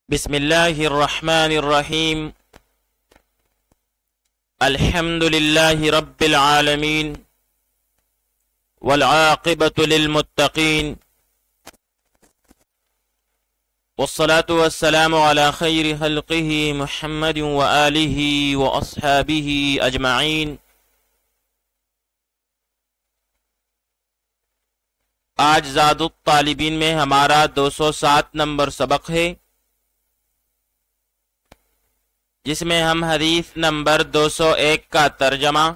بسم اللہ الرحمن الرحیم الحمد للہ رب العالمین والعاقبۃ للمتقین والصلاة والسلام علی خیر خلقہ محمد وآلہ واصحابہ اجمعین۔ آج زاد الطالبین میں ہمارا 207 نمبر سبق ہے، جس میں ہم حدیث نمبر 201 کا ترجمہ،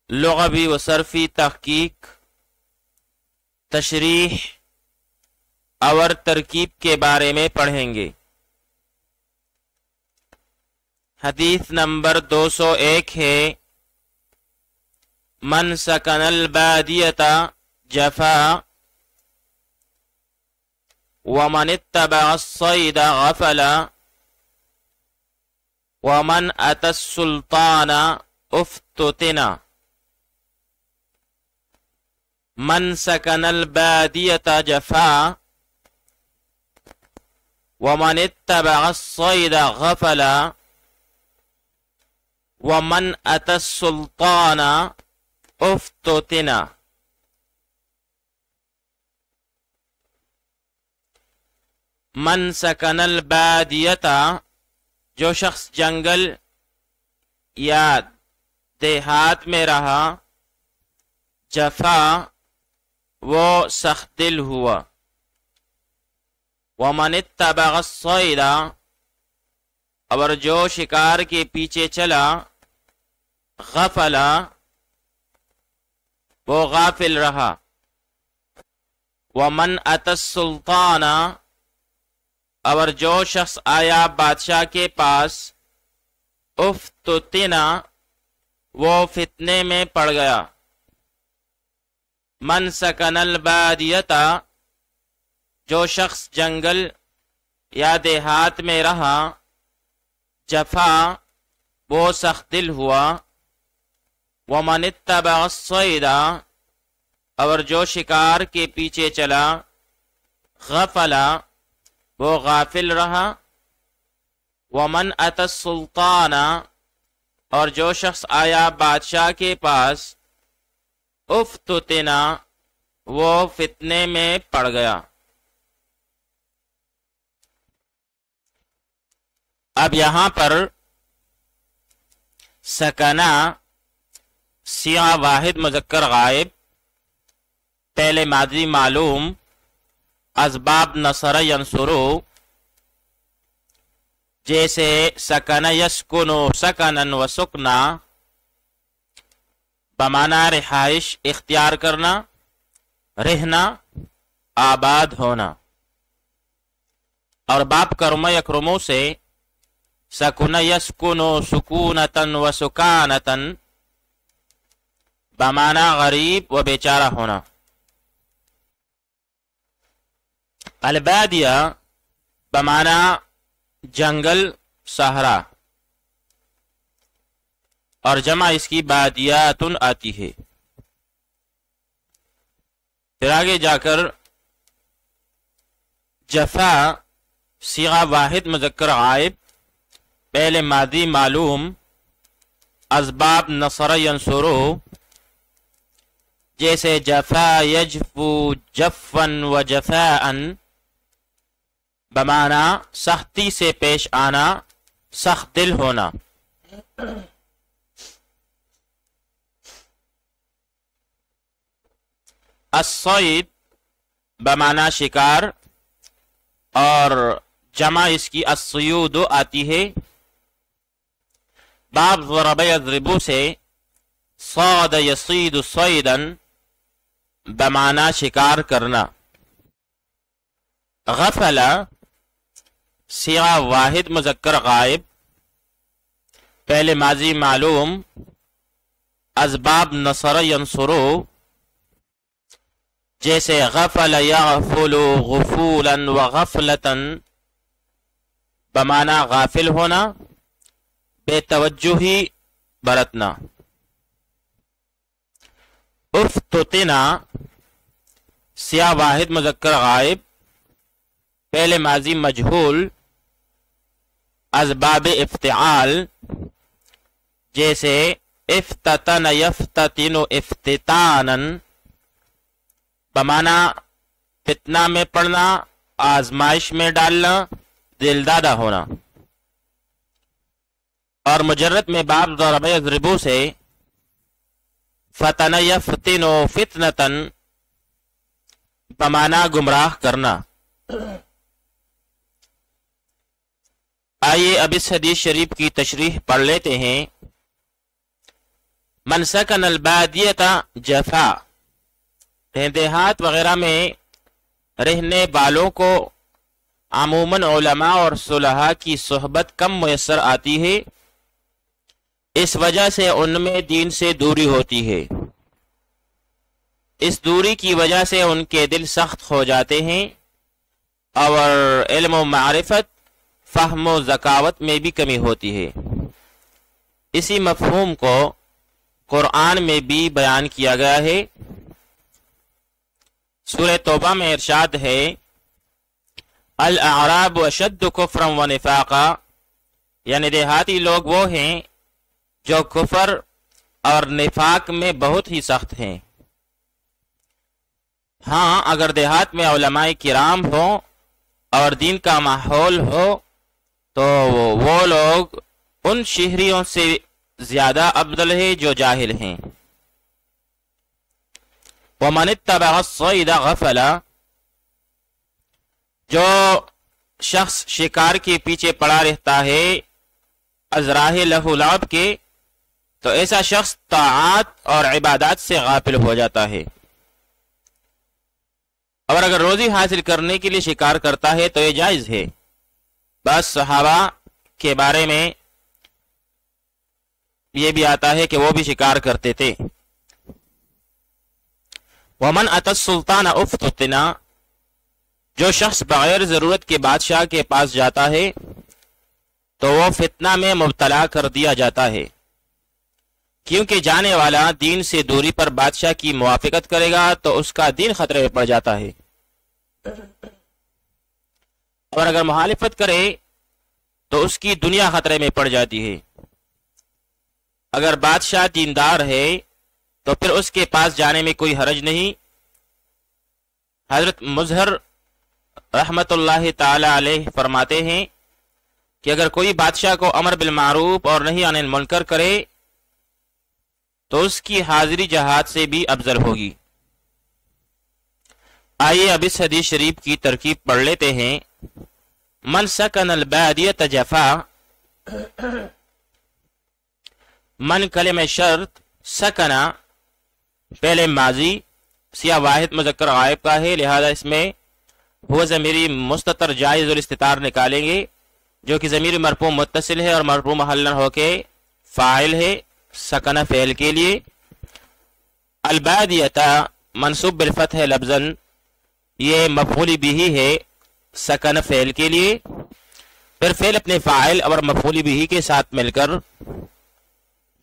لغوی و صرفی تحقیق، تشریح اور ترکیب کے بارے میں پڑھیں گے۔ حدیث نمبر 201 ہے، من سکن البادیۃ جفا ومن اتبع الصید غفلا ومن أتى السلطان افتتنا۔ من سكن البادية جفا ومن اتبع الصيد غفلا ومن أتى السلطان افتتنا۔ من سكن البادية، جو شخص جنگل یا دیہات میں رہا، جفا وہ سخت دل ہوا، ومن اتبع الصید، اور جو شکار کے پیچھے چلا، غفلا وہ غافل رہا، ومن أتى السلطان، اور جو شخص آیا بادشاہ کے پاس، افتتنا وہ فتنے میں پڑ گیا۔ من سکن البادیۃ، جو شخص جنگل یا دیہات میں رہا، جفا وہ سخت دل ہوا، ومن اتبع الصید، اور جو شکار کے پیچھے چلا، غفلا وہ غافل رہا، ومن أتى السلطان، اور جو شخص آیا بادشاہ کے پاس، افتتنا وہ فتنے میں پڑ گیا۔ اب یہاں پر سکنا صیغہ واحد مذکر غائب، پہلے ماضی معلوم، اسباب نصر ینصرو، جیسے سکن یسکنو سکنن و سکنا بمعنی رہائش، اختیار کرنا، رہنا، آباد ہونا، اور باب کرم یکرمو سے سکن یسکنو سکونتن و سکانتن بمعنی غریب و بیچارہ ہونا۔ البادیہ بمعنی جنگل، صحرا، اور جمع اس کی بادیاتن آتی ہے۔ پھر آگے جا کر جفا صیغہ واحد مذکر غائب، پہلے ماضی معلوم، اسباب نصر ینصرو، جیسے جفا یجفو جفن و جفاءن بمعنی سختی سے پیش آنا، سخت دل ہونا۔ الصید بمعنی شکار، اور جمع اس کی الصیود آتی ہے۔ باب ضرب یضرب سے صاد یصید صیدا بمعنی شکار کرنا۔ غفلا صیغہ واحد مذکر غائب، پہلے ماضی معلوم، اسباب نصر ینصرو، جیسے غفل یغفل غفولا وغفلتا بمعنی غافل ہونا، بے توجہی برتنا۔ افتتنا صیغہ واحد مذکر غائب، فعل ماضی مجہول اسباب افتعال جیسے افتتن یفتتن افتتانا بمانا فتنہ میں پڑھنا، آزمائش میں ڈالنا، دل دادہ ہونا، اور مجرد میں باب ضرب یضربو سے فتن یفتن فتنتن بمانا گمراہ کرنا۔ آئیے اب اس حدیث شریف کی تشریح پڑھ لیتے ہیں۔ من سکن البادیۃ جفا، دیہات وغیرہ میں رہنے والوں کو عموماً علماء اور صلحاء کی صحبت کم میسر آتی ہے، اس وجہ سے ان میں دین سے دوری ہوتی ہے۔ اس دوری کی وجہ سے ان کے دل سخت ہو جاتے ہیں اور علم و معرفت، فہم و ذکاوت میں بھی کمی ہوتی ہے۔ اسی مفہوم کو قرآن میں بھی بیان کیا گیا ہے۔ سورہ توبہ میں ارشاد ہے الاعراب اشد کفرا و نفاقا، یعنی دیہاتی لوگ وہ ہیں جو کفر اور نفاق میں بہت ہی سخت ہیں۔ ہاں، اگر دیہات میں علماء کرام ہوں اور دین کا ماحول ہو تو وہ لوگ ان شہریوں سے زیادہ افضل ہے جو جاہل ہیں۔ وَمَنِ اتَّبَعَ الصَّيْدَ غَفَلَ، جو شخص شکار کے پیچھے پڑا رہتا ہے ازراہ لہو لعب کے، تو ایسا شخص طاعات اور عبادات سے غافل ہو جاتا ہے۔ اور اگر روزی حاصل کرنے کے لیے شکار کرتا ہے تو یہ جائز ہے۔ بس صحابہ کے بارے میں یہ بھی آتا ہے کہ وہ بھی شکار کرتے تھے۔ وَمَنْ أَتَى السُّلْطَانَ أُفْتُتِنَا، جو شخص بغیر ضرورت کے بادشاہ کے پاس جاتا ہے تو وہ فتنہ میں مبتلا کر دیا جاتا ہے، کیونکہ جانے والا دین سے دوری پر بادشاہ کی موافقت کرے گا تو اس کا دین خطرے میں پڑ جاتا ہے، اور اگر مخالفت کرے تو اس کی دنیا خطرے میں پڑ جاتی ہے۔ اگر بادشاہ دیندار ہے تو پھر اس کے پاس جانے میں کوئی حرج نہیں۔ حضرت مظہر رحمت اللہ تعالی علیہ فرماتے ہیں کہ اگر کوئی بادشاہ کو امر بالمعروف اور نہی عن المنکر کرے تو اس کی حاضری جہاد سے بھی افضل ہوگی۔ آئیے اب اس حدیث شریف کی ترکیب پڑھ لیتے ہیں۔ من سکن البادیۃ جفا، من کلمہ شرط، سکنا پہلے ماضی سیاہ واحد مذکر غائب کا ہے، لہذا اس میں وہ ضمیری مستتر جائز الاستتار نکالیں گے جو کہ ضمیر مرفوع متصل ہے اور مرفوع محلا ہو کے فاعل ہے سکنا فعل کے لیے۔ البادیۃ منصوب بالفتح لفظاً، یہ مفعول بھی ہے سکن فعل کے لیے، پھر فعل اپنے فاعل اور مفعول بھی کے ساتھ مل کر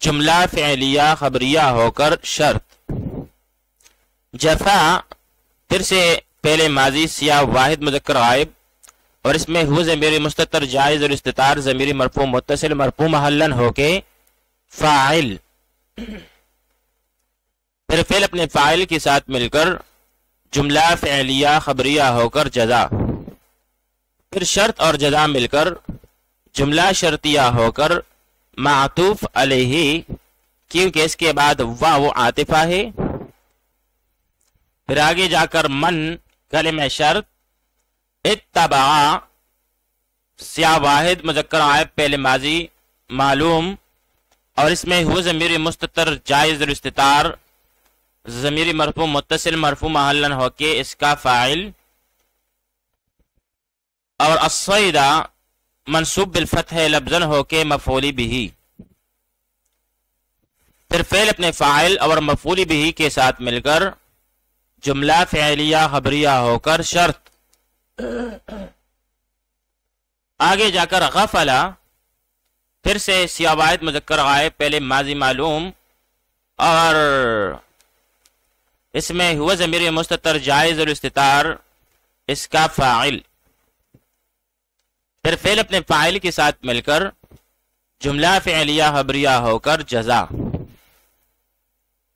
جملہ فعلیہ خبریہ ہو کر شرط۔ جفا پھر سے پہلے ماضی سیاہ واحد مذکر غائب، اور اس میں ہو ضمیر مستتر جائز اور استتار ضمیر مرفوع متصل مرفوع محلا ہو کے فاعل، پھر فعل اپنے فاعل کے ساتھ مل کر جملہ فعلیہ خبریہ ہو کر جزا، پھر شرط اور جزا مل کر جملہ شرطیہ ہو کر معطوف علیہ، کیونکہ اس کے بعد واو عاطفہ ہے۔ پھر آگے جا کر من کلمہ شرط، اتبع سیاہ واحد مذکر غائب پہلے ماضی معلوم، اور اس میں ہو ضمیر مستتر جائز الاستتار ضمیر مرفوع متصل مرفوع محلا ہو کے اس کا فاعل، اور الصیدہ منصوب بالفتح لفظاً ہو کے مفعول بھی، پھر فعل اپنے فاعل اور مفعول بھی کے ساتھ مل کر جملہ فعلیہ خبریہ ہو کر شرط۔ آگے جا کر غفلا پھر سے سیاہ واحد مذکر غائب پہلے ماضی معلوم، اور اس میں ہوا ضمیر مستتر جائز الاستتار اس کا فاعل، پھر فعل اپنے فاعل کے ساتھ مل کر جملہ فعلیہ خبریہ ہو کر جزا،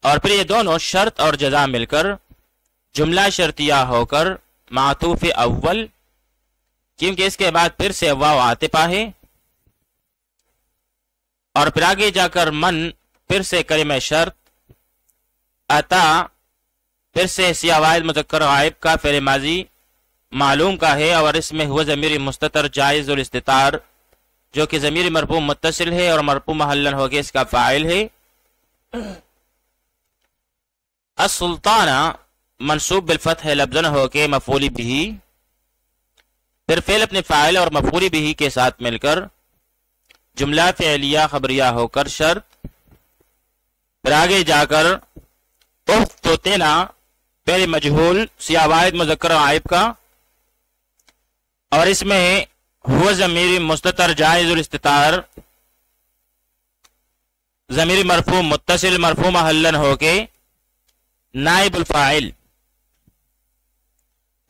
اور پھر یہ دونوں شرط اور جزا مل کر جملہ شرطیہ ہو کر معطوف اول، کیونکہ اس کے بعد پھر سے واو عاطفہ ہے، اور پھر آگے جا کر من پھر سے کلمہ شرط، اتا پھر سے سیاہ واحد مذکر غائب کا فعل ماضی معلوم کا ہے، اور اس میں ہوا ضمیر مستتر جائز الاستتار جو کہ ضمیر مرفوع متصل ہے اور مرفوع محلن ہو کے اس کا فاعل ہے۔ السلطانہ منصوب بالفتح لفظاً ہو کے مفعول بھی، پھر فعل اپنے فاعل اور مفعول بھی کے ساتھ مل کر جملہ فعلیہ خبریہ ہو کر شرط، پھر آگے جا کر افتتنا فعل مجہول سیاہ واحد مذکر غائب کا، اور اس میں ہوا ضمیر مستتر جائز الاستتار ضمیر مرفوع متصل مرفوع محلن ہو کے نائب الفاعل،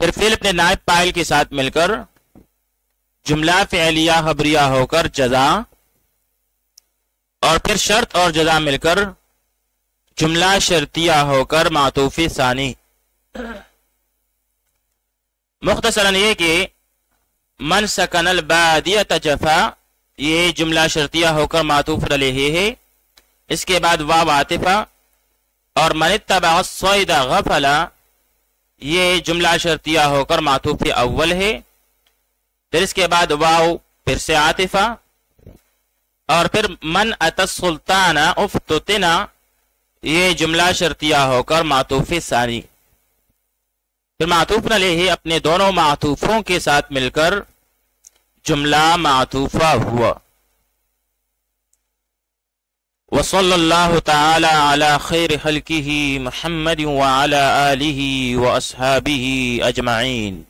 پھر فعل اپنے نائب فاعل کے ساتھ مل کر جملہ فعلیہ خبریہ ہو کر جزا، اور پھر شرط اور جزا مل کر جملہ شرطیہ ہو کر معطوف ثانی۔ مختصراً یہ کہ من سکن البادیۃ جفا یہ جملہ شرطیہ ہو کر معطوف علیہ ہے، اس کے بعد واو عاطفہ، اور من اتبع الصید غفلا یہ جملہ شرطیہ ہو کر معطوف اول ہے، پھر اس کے بعد واو پھر سے عاطفہ، اور پھر من اتی السلطان افتتنا یہ جملہ شرطیہ ہو کر معطوف ثانی۔ پھر معطوف علیہ اپنے دونوں معطوفوں کے ساتھ مل کر جملہ معطوفہ ہوا۔ وصلی اللہ تعالی علی خیر خلقہ محمد وعلی آلہ واصحابہ اجمعین۔